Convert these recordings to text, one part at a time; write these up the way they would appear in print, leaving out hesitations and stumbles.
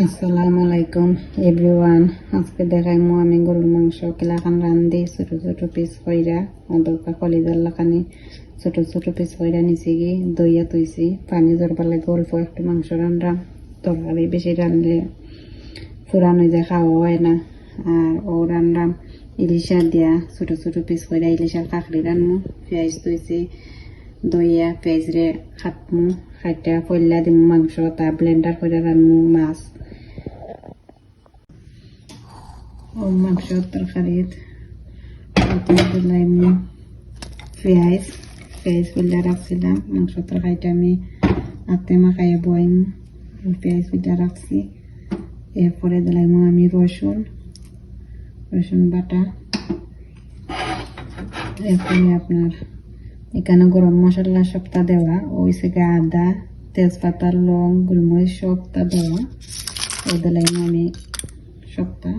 আসসালামু আলাইকুম এভরিওয়ান। আজকে দেখাইমু আমি গরুর মাংস কিলাখান রান্ধি ছোট ছোট পিস কইরা অদরকা কলিজার লাখানি ছোট ছোট পিস কইরা নিছি কি দইয়া তুইছি পানি জরবার লাগে অল্প একটু মাংস রান্নাম। তরকারি বেশি রানলে ফুরান হয়ে যায়, খাওয়া হয় না। আর ও রান্নাম ইলিশা দিয়া ছোট ছোট পিস কইরা ইলিশার কাকড়ি রানমু। পেঁয়াজ তুইছি দইয়া পেঁয়াজ রে খাটমু, খাইটা পয়লা দিমু মাংস, তা ব্লেন্ডার করে রানমু মাছ। ও মাংস তরকারিত দিলাইমু পেঁয়াজ পিল্লা রাখছিলাম। মাংস তরকারিটা আমি হাতে মাখাইয়া বইমু, পেঁয়াজ পিল্লা রাখছি। এরপরে দিলাইমু আমি রসুন বাটা। এরপরে আপনার এখানে গরম মশলা সবটা দেওয়া, ওই থেকে আদা তেজপাতা লং গোলমরিচ সবটা দেওয়া। ও দিলাইমু আমি সবটা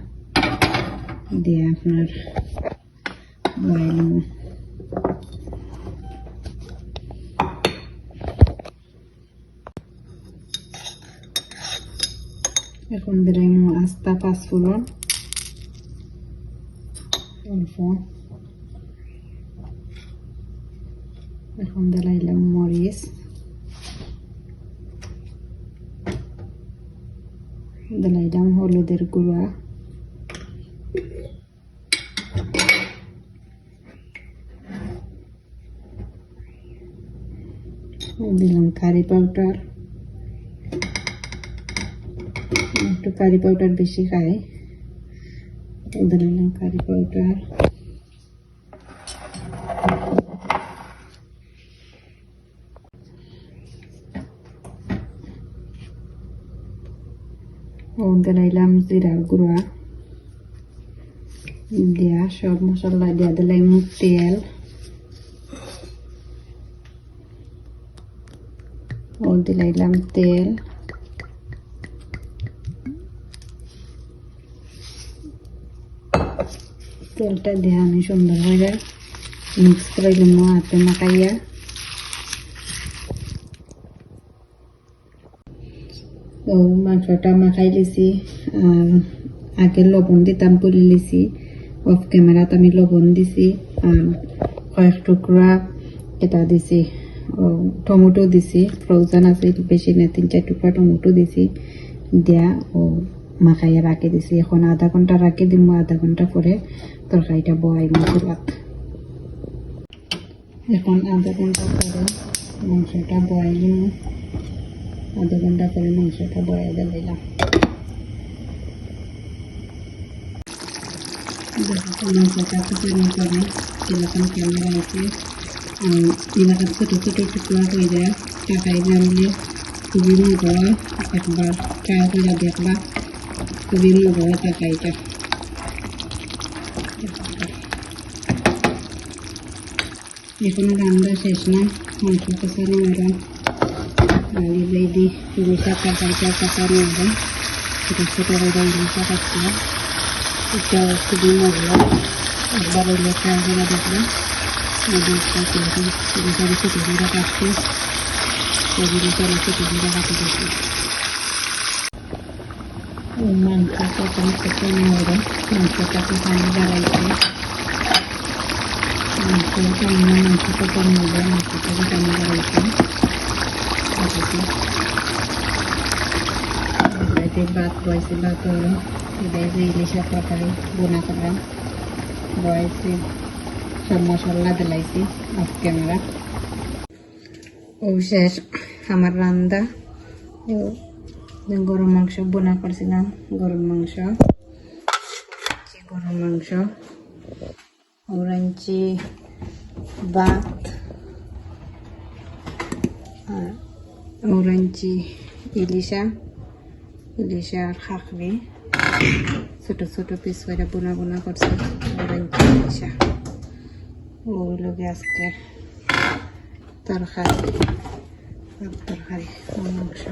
দিয়ে আপনার বয়ালিমু। এখন দিলাইমু আস্তা পাঁচফোড়ন অল্প। এখন দিলাইলাম মরিচ, দিলাইলাম হলুদের গুঁড়া, দিলাম কারি পাউডার। একটু কারি পাউডার বেশি খাই, দিলাম কারি পাউডার। ও দিলাইলাম জিরার গুঁড়া দিয়া সব মশলা দিয়া দিলাম তেল। ও দিলাইলাম তেল, তেলটা দিয়ে আমি সুন্দর করে মিক্স করে দিলাম হাতে মাখাইয়া। ও মাংসটা মাখাই লিছি, আর আগে লবণ দিতাম পুলি লিছি। অফ ক্যামেরাত আমি লবণ দিছি, আর কয়েক টুকরা এটা দিছি টমেটো দিছি, ফ্রোজেন আছে বেশি না, 3-4 টুকরা টমেটো দিছি দিয়া ও মাখাইয়া রাখি দিছি। এখন আধা ঘন্টা রাখি দিব, আধা ঘন্টা পরে তরকারিটা বয়াইমু চুলাত। এখন আধা ঘন্টা পরে মাংসটা বয়াইমু, আধা ঘন্টা পরে মাংসটা বয়া দিলাম। মাংসটা কুচুরি করে এরকম ক্যামেরা আছে, এলাকা ছোটো ছোটো টুকরা হয়ে যায়। টাকায় জানলে খুবই মজা হয়, একবার ট্রাই করে দেখবা, খুবই মজা হয় টাকাইটা। এখনো রান্না শেষ না, মাংস কষানো ওরা আগে বেদি ইলিশা টাকাইটা কষানো ওরা ছোটো ছোটো করে ইলিশা কাটছে। এটা খুবই মজা হয়, একবার ওগুলো ট্রাই করে দেখলাম। ইলিশা ছোটো করে কাটছে, ইলিশা ছোটো করে কাটে দিচ্ছি। মাংসটা কষানো ওরা মাংসটা কষানো দাঁড়াইছে। মাংসটা কষানো ওরা মাংসটা কষানো দাঁড়াইছে। ভাত বয়েছে, ভাত হলো এটাই ইলিশা তরকারি বোনা করলাম, বয়েছে সব মশলা দিলাইছি অফ ক্যামেরা। ও শেষ আমার রান্না। গরুর মাংস বোনা করছিলাম, গরুর মাংস ওরাঞ্চি ভাত, আর ওরাঞ্চি ইলিশার খাকড়ি ছোট ছোট পিস করে বোনা করছে। ওরাঞ্চি ইলিশা ওগুলো আজকে তরকারি মাংস।